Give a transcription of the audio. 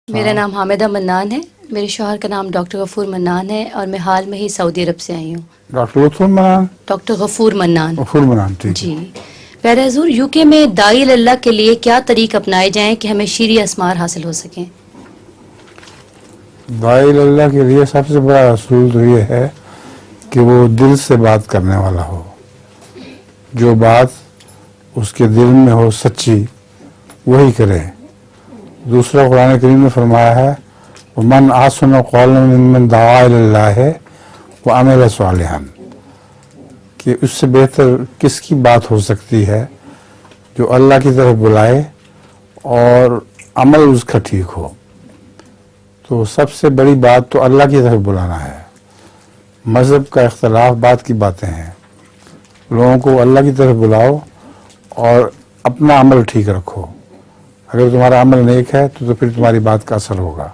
میرا نام حامدہ منان ہے، میرے شوہر کا نام ڈاکٹر غفور منان ہے اور میں حال میں ہی سعودی عرب سے آئی ہوں۔ ڈاکٹر غفور منان؟ ڈاکٹر غفور منان۔ غفور منان، ٹھیک ہے۔ جی پیارے حضور، یو کے میں داعی اللہ کے لیے کیا طریق اپنائے جائیں کہ ہمیں شرعی اسمار حاصل ہو سکیں؟ داعی اللہ کے لیے سب سے بڑا اصول تو یہ ہے کہ وہ دل سے بات کرنے والا ہو، جو بات اس کے دل میں ہو سچی وہی کرے۔ دوسرا قرآن کریم نے فرمایا ہے وَمَنْ أَحْسَنُ قَوْلًا مِّمَّنْ دَعَا إِلَى اللَّهِ وَعَمِلَ صَالِحًا، کہ اس سے بہتر کس کی بات ہو سکتی ہے جو اللہ کی طرف بلائے اور عمل اس کا ٹھیک ہو۔ تو سب سے بڑی بات تو اللہ کی طرف بلانا ہے۔ مذہب کا اختلاف بات کی باتیں ہیں، لوگوں کو اللہ کی طرف بلاؤ اور اپنا عمل ٹھیک رکھو۔ اگر تمہارا عمل نیک ہے تو پھر تمہاری بات کا اثر ہوگا۔